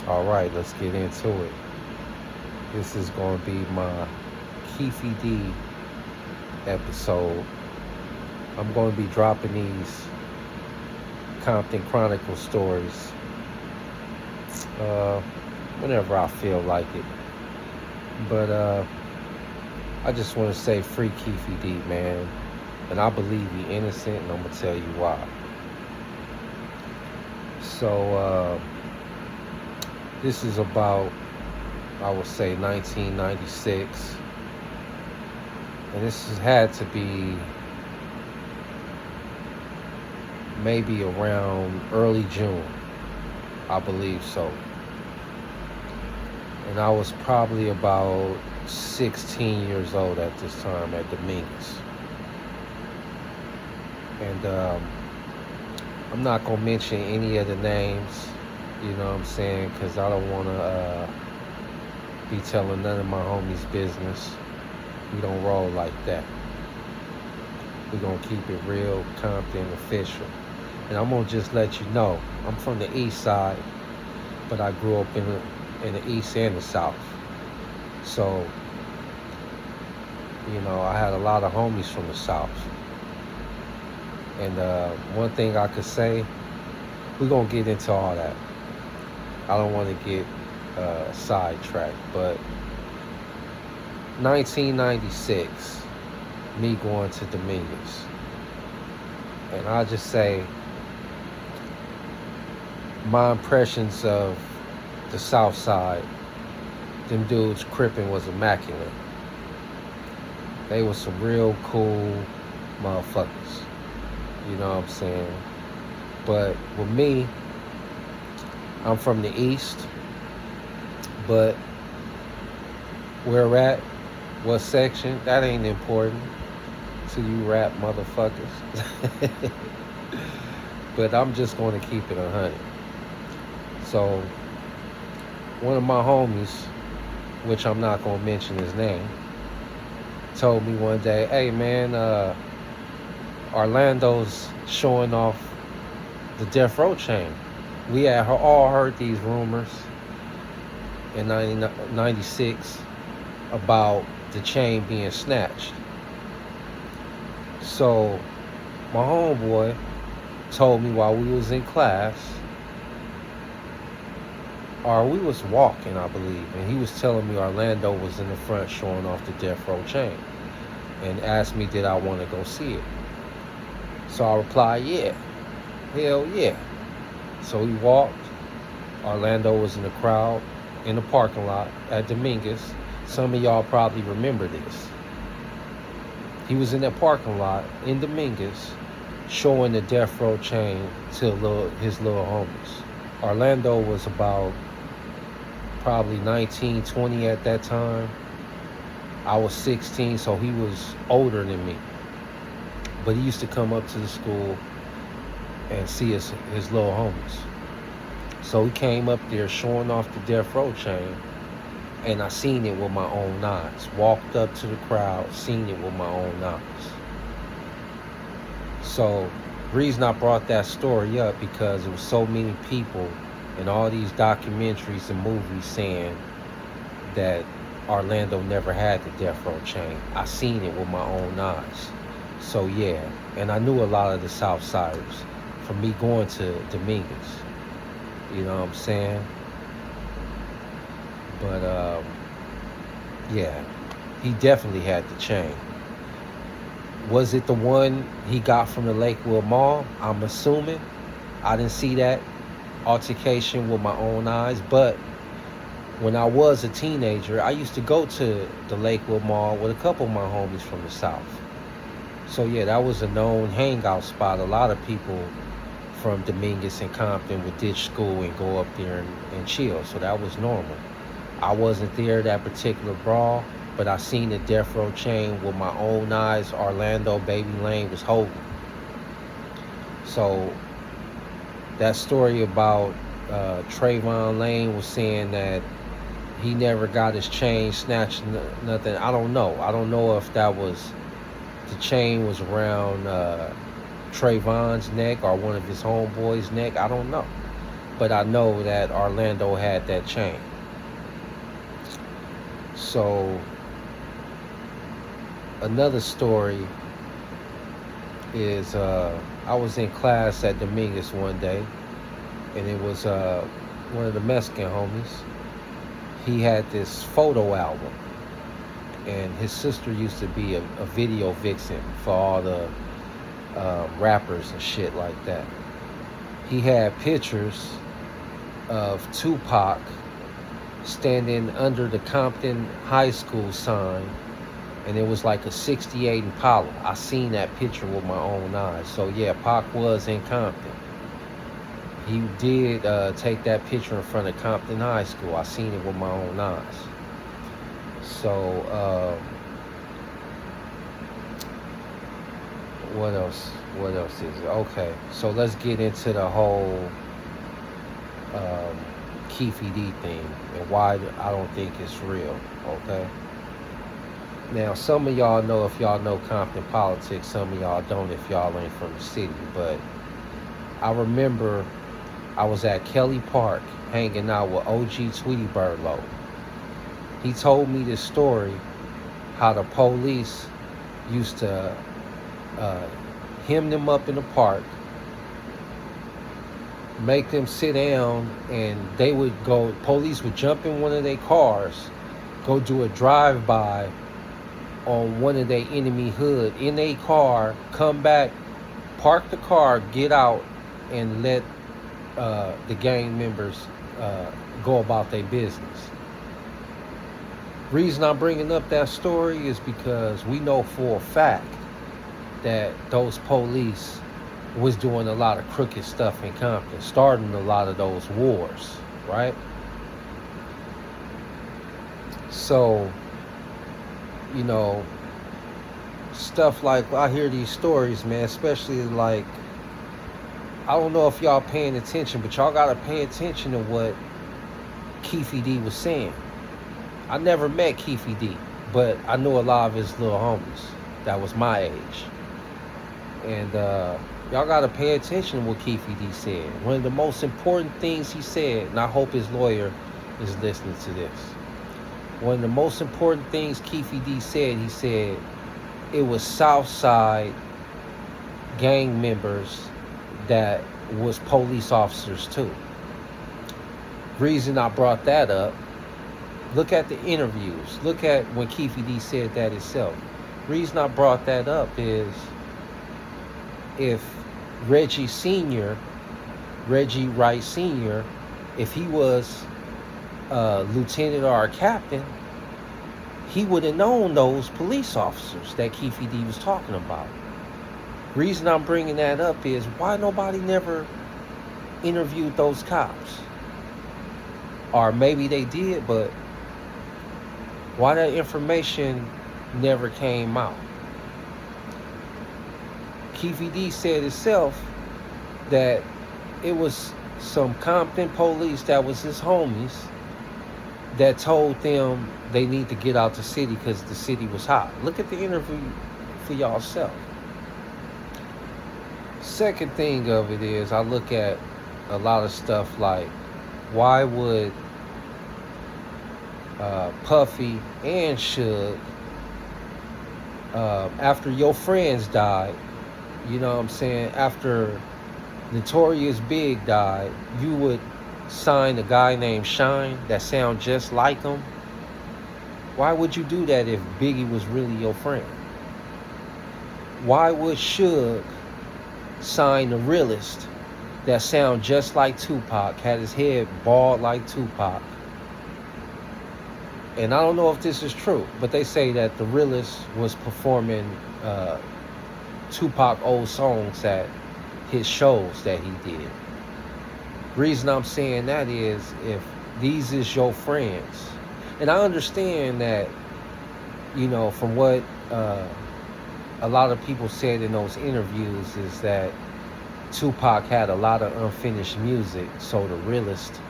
All right, let's get into it. This is going to be my Keefe D episode. I'm going to be dropping these Compton Chronicles stories uh, whenever I feel like it. But I just want to say free Keefe D, man. And I believe he innocent, and I'm going to tell you why. So, this is about, I would say, 1996. And this has had to be maybe around early June. I believe so. And I was probably about 16 years old at this time at Dominguez. And I'm not going to mention any of the names, you know what I'm saying, because I don't want to be telling none of my homies' business. We don't roll like that. We're going to keep it real, Compton, official. And I'm going to just let you know, I'm from the east side, but I grew up in the east and the south. So, you know, I had a lot of homies from the south. And one thing I could say, we're going to get into all that. I don't want to get sidetracked, but 1996, me going to Dominguez. And I'll just say, my impressions of the south side, them dudes crippin' was immaculate. They was some real cool motherfuckers. You know what I'm saying? But with me, I'm from the east, but where at, what section, that ain't important to you rap motherfuckers. But I'm just going to keep it 100. So, one of my homies, which I'm not going to mention his name, told me one day, hey man, Orlando's showing off the death row chain. We had all heard these rumors in 1996 about the chain being snatched. So my homeboy told me while we was in class, or we was walking, I believe, and he was telling me Orlando was in the front showing off the death row chain, and asked me did I want to go see it. So I replied, yeah, hell yeah. So we walked. Orlando was in the crowd in the parking lot at Dominguez. Some of y'all probably remember this. He was in that parking lot in Dominguez showing the death row chain to his little homies. Orlando was about probably 19, 20 at that time. I was 16, so he was older than me. But he used to come up to the school and see his little homies. So he came up there showing off the death row chain, and I seen it with my own eyes. Walked up to the crowd, seen it with my own eyes. So the reason I brought that story up, because there was so many people in all these documentaries and movies saying that Orlando never had the death row chain. I seen it with my own eyes. So yeah, and I knew a lot of the South Siders from me going to Dominguez. You know what I'm saying? But yeah, he definitely had the chain. Was it the one he got from the Lakewood Mall? I'm assuming. I didn't see that altercation with my own eyes, but when I was a teenager, I used to go to the Lakewood Mall with a couple of my homies from the South. So yeah, that was a known hangout spot. A lot of people from Dominguez and Compton would ditch school and go up there and chill. So that was normal. I wasn't there that particular brawl, but I seen the death row chain with my own eyes. Orlando Baby Lane was holding. So that story about Trayvon Lane was saying that he never got his chain snatched, nothing. I don't know. I don't know if that was, the chain was around Trayvon's neck or one of his homeboys' neck. I don't know. but I know that Orlando had that chain. So another story is I was in class at Dominguez one day, and it was one of the Mexican homies. He had this photo album, and his sister used to be a video vixen for all the rappers and shit like that. He had pictures of Tupac standing under the Compton High School sign, and it was like a 68 Impala. I seen that picture with my own eyes. So yeah, Pac was in Compton. He did take that picture in front of Compton High School. I seen it with my own eyes. So what else? What else is it? Okay, so let's get into the whole Keefe thing and why I don't think it's real. Okay. Now, some of y'all know if y'all know Compton politics. Some of y'all don't if y'all ain't from the city. But I remember I was at Kelly Park hanging out with OG Tweety Bird. He told me this story, how the police used to hem them up in the park, make them sit down, and they would go, police would jump in one of their cars, go do a drive-by on one of their enemy hood in a car, come back, park the car, get out, and let the gang members go about their business. Reason I'm bringing up that story is because we know for a fact that those police was doing a lot of crooked stuff in Compton, starting a lot of those wars, right? So, you know, stuff like, I hear these stories, man, especially like, I don't know if y'all paying attention, but y'all gotta pay attention to what Keefe D was saying. I never met Keefe D, but I knew a lot of his little homies that was my age. And y'all gotta pay attention to what Keefe D said. One of the most important things he said, and I hope his lawyer is listening to this. One of the most important things Keefe D said, he said it was Southside gang members that was police officers too. Reason I brought that up, look at the interviews. Look at when Keefe D said that itself. Reason I brought that up is if Reggie Wright Sr., if he was a lieutenant or a captain, he would have known those police officers that Keefe D was talking about. Reason I'm bringing that up is why nobody never interviewed those cops. Or maybe they did, but why that information never came out. Keefe D said itself that it was some Compton police that was his homies that told them they need to get out the city because the city was hot. Look at the interview for y'allself. Second thing of it is, I look at a lot of stuff like, why would Puffy and Suge, after your friends died, you know what I'm saying, after Notorious Big died, you would sign a guy named Shine that sound just like him? Why would you do that if Biggie was really your friend? Why would Suge sign the Realist that sound just like Tupac, had his head bald like Tupac? And I don't know if this is true, but they say that the Realist was performing Tupac old songs at his shows that he did. Reason I'm saying that is, if these is your friends, and I understand that, you know, from what a lot of people said in those interviews is that Tupac had a lot of unfinished music, so the Realist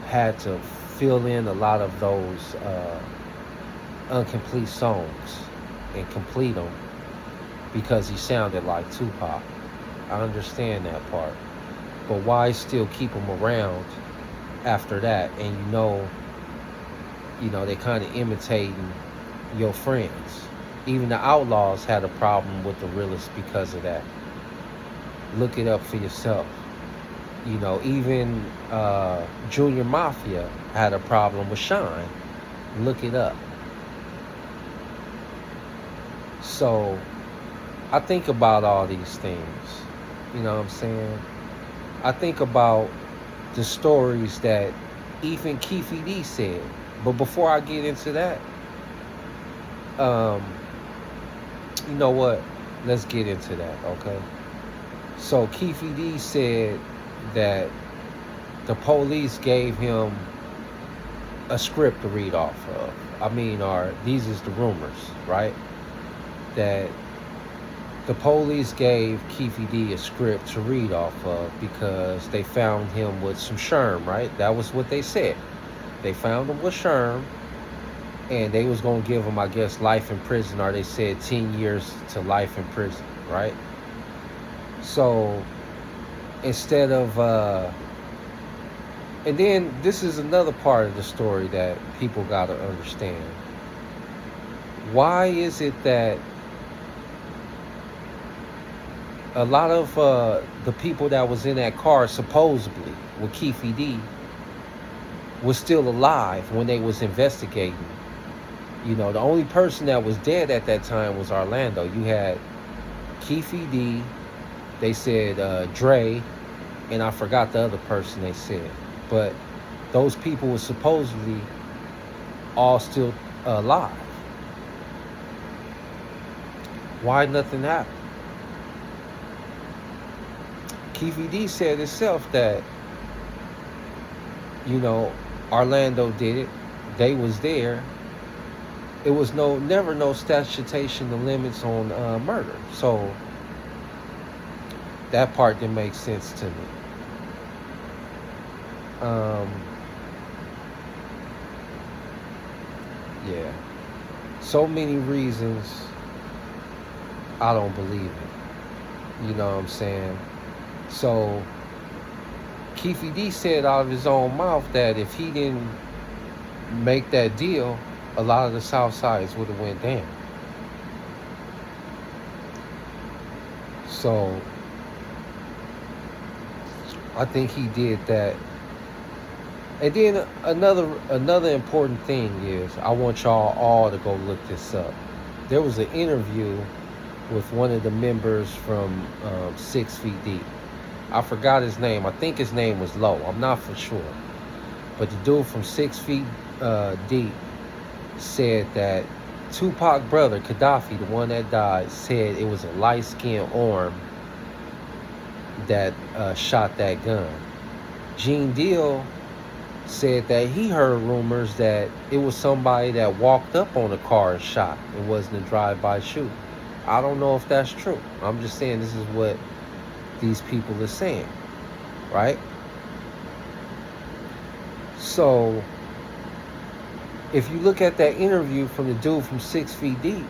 had to fill in a lot of those incomplete songs and complete them because he sounded like Tupac. I understand that part. But why still keep him around after that, and they kind of imitating your friends. Even the Outlaws had a problem with the realest because of that. Look it up for yourself. Even Junior Mafia had a problem with Shine. Look it up. So I think about all these things. You know what I'm saying? I think about the stories that even Keefe said. But before I get into that, you know what? Let's get into that, okay? So Keefe said that the police gave him a script to read off of. Or these is the rumors, right? That the police gave Keefe a script to read off of because they found him with some sherm, right? That was what they said. They found him with sherm, and they was going to give him, I guess, life in prison, or they said 10 years to life in prison, right? So instead of and then this is another part of the story that people got to understand. Why is it that a lot of the people that was in that car supposedly with Keefe was still alive when they was investigating? The only person that was dead at that time was Orlando. You had Keefe, they said Dre, and I forgot the other person they said. But those people were supposedly all still alive. Why nothing happened? Keefe said himself that, Orlando did it. They was there. It was never no statute of limits on murder. So that part didn't make sense to me. Yeah. So many reasons I don't believe it. You know what I'm saying? So Keefe said out of his own mouth that if he didn't make that deal, a lot of the South Sides would have went down. So I think he did that. And then another important thing is, I want y'all all to go look this up. There was an interview with one of the members from 6 Feet Deep. I forgot his name. I think his name was Low. I'm not for sure. But the dude from 6 Feet Deep said that Tupac brother, Gaddafi, the one that died, said it was a light-skinned arm that shot that gun. Gene Deal said that he heard rumors that it was somebody that walked up on a car and shot. It wasn't a drive-by shooting. I don't know if that's true. I'm just saying this is what these people are saying, right? So if you look at that interview from the dude from 6 Feet Deep,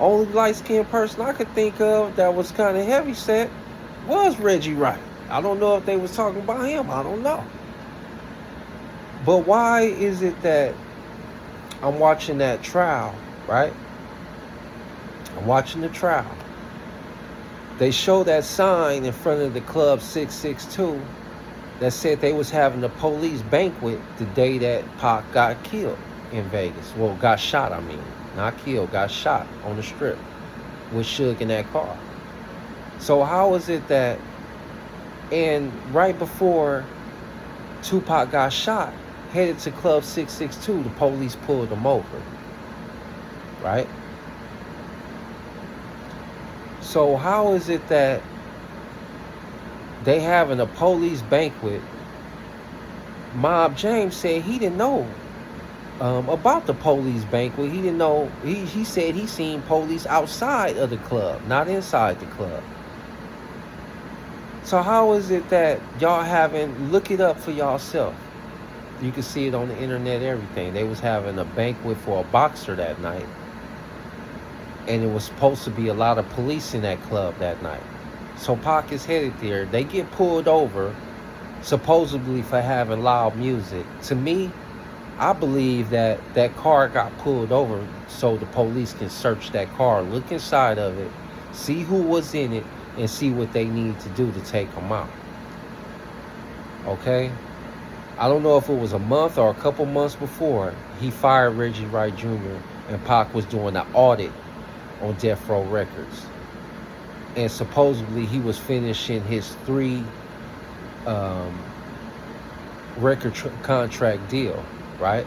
only light-skinned person I could think of that was kind of heavy set was Reggie Wright. I don't know if they was talking about him. I don't know. But why is it that I'm watching that trial, right? I'm watching the trial. They show that sign in front of the club 662 that said they was having a police banquet the day that Pac got killed in Vegas. Well, got shot, I mean. Not killed, got shot on the strip with Suge in that car. So how is it that, and right before Tupac got shot, headed to Club 662, the police pulled him over, right? So how is it that they having a police banquet? Mob James said he didn't know about the police banquet. He didn't know. He said he seen police outside of the club, not inside the club. So how is it that y'all having, look it up for yourself. You can see it on the internet, everything. They was having a banquet for a boxer that night. And it was supposed to be a lot of police in that club that night. So Pac is headed there. They get pulled over supposedly for having loud music. To me, I believe that that car got pulled over so the police can search that car, look inside of it, see who was in it, and see what they need to do to take them out. Okay? I don't know if it was a month or a couple months before, he fired Reggie Wright Jr. and Pac was doing an audit on Death Row Records. And supposedly he was finishing his 3 record contract deal, right?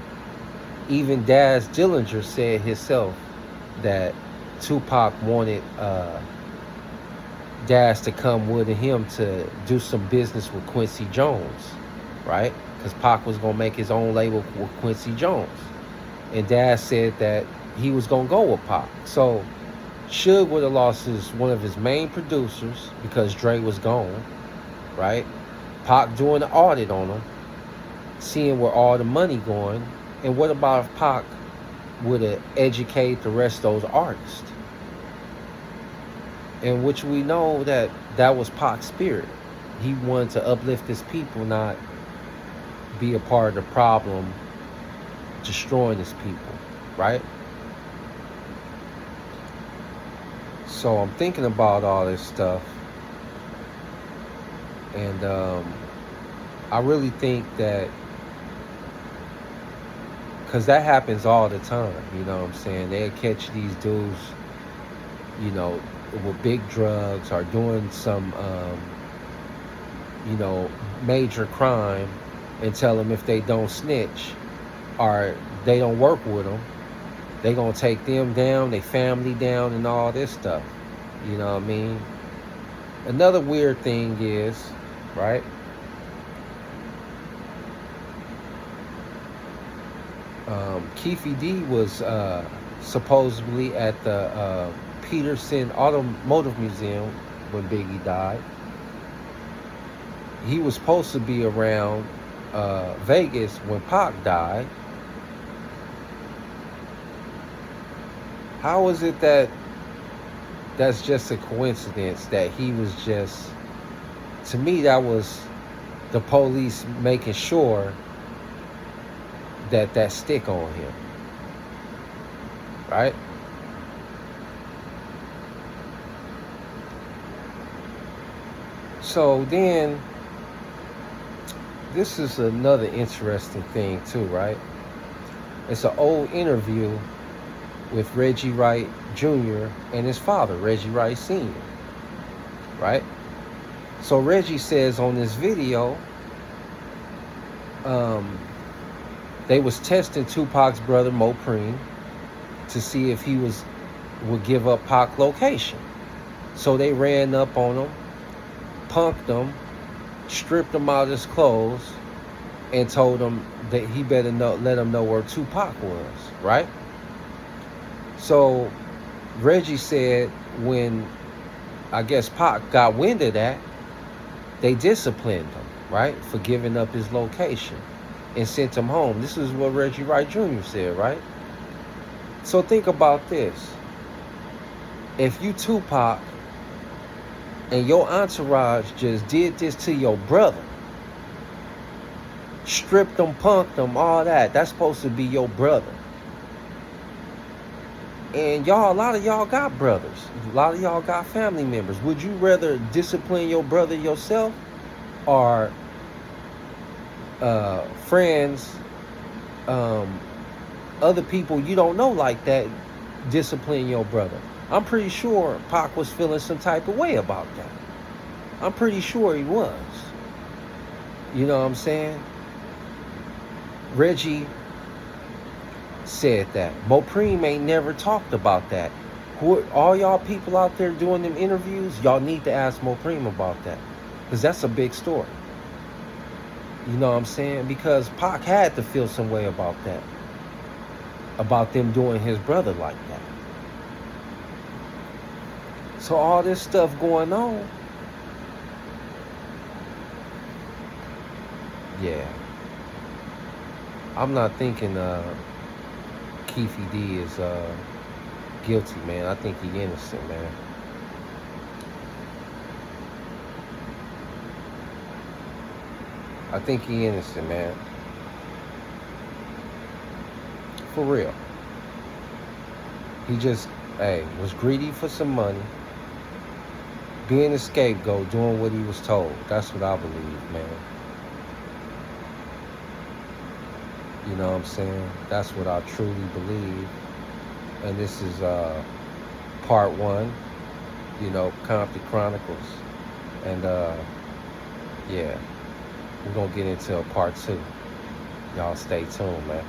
Even Daz Dillinger said himself that Tupac wanted Daz to come with him to do some business with Quincy Jones, right? Because Pac was going to make his own label with Quincy Jones. And Daz said that he was going to go with Pac. So Suge would have lost one of his main producers because Dre was gone, right? Pac doing an audit on him, seeing where all the money going. And what about if Pac would have educated the rest of those artists? In which we know that was Pac's spirit. He wanted to uplift his people, not be a part of the problem, destroying his people, right? So I'm thinking about all this stuff, and I really think that, because that happens all the time, you know what I'm saying? They'll catch these dudes, you know, with big drugs or doing some, you know, major crime, and tell them if they don't snitch or they don't work with them, they gonna take them down, their family down, and all this stuff. You know what I mean? Another weird thing is, right? Keefe D was supposedly at the Peterson Automotive Museum when Biggie died. He was supposed to be around Vegas when Pac died. How is it that that's just a coincidence that he was just, to me, that was the police making sure that stick on him, right? So then, this is another interesting thing too, right? It's an old interview with Reggie Wright Jr. and his father, Reggie Wright Sr., right? So Reggie says on this video, they was testing Tupac's brother Mo Preem to see if he would give up Pac location. So they ran up on him, punked him, stripped him out of his clothes, and told him that he better let him know where Tupac was, right? So Reggie said when, I guess, Pac got wind of that, they disciplined him, right, for giving up his location and sent him home. This is what Reggie Wright Jr. said, right? So think about this. If you Tupac and your entourage just did this to your brother, stripped him, punked him, all that, that's supposed to be your brother. And y'all, a lot of y'all got brothers. A lot of y'all got family members. Would you rather discipline your brother yourself or friends, other people you don't know like that, discipline your brother? I'm pretty sure Pac was feeling some type of way about that. I'm pretty sure he was. You know what I'm saying? Reggie said that. Mo Preem ain't never talked about that. All y'all people out there doing them interviews, y'all need to ask Mo Preem about that. Because that's a big story. You know what I'm saying? Because Pac had to feel some way about that. About them doing his brother like that. So all this stuff going on. Yeah. I'm not thinking Keefe D is guilty, man. I think he innocent, man. I think he innocent, man. For real. He just, hey, was greedy for some money, being a scapegoat, doing what he was told. That's what I believe, man. You know what I'm saying? That's what I truly believe. And this is part one, Compton Chronicles. And yeah, we're gonna get into a part two. Y'all stay tuned, man.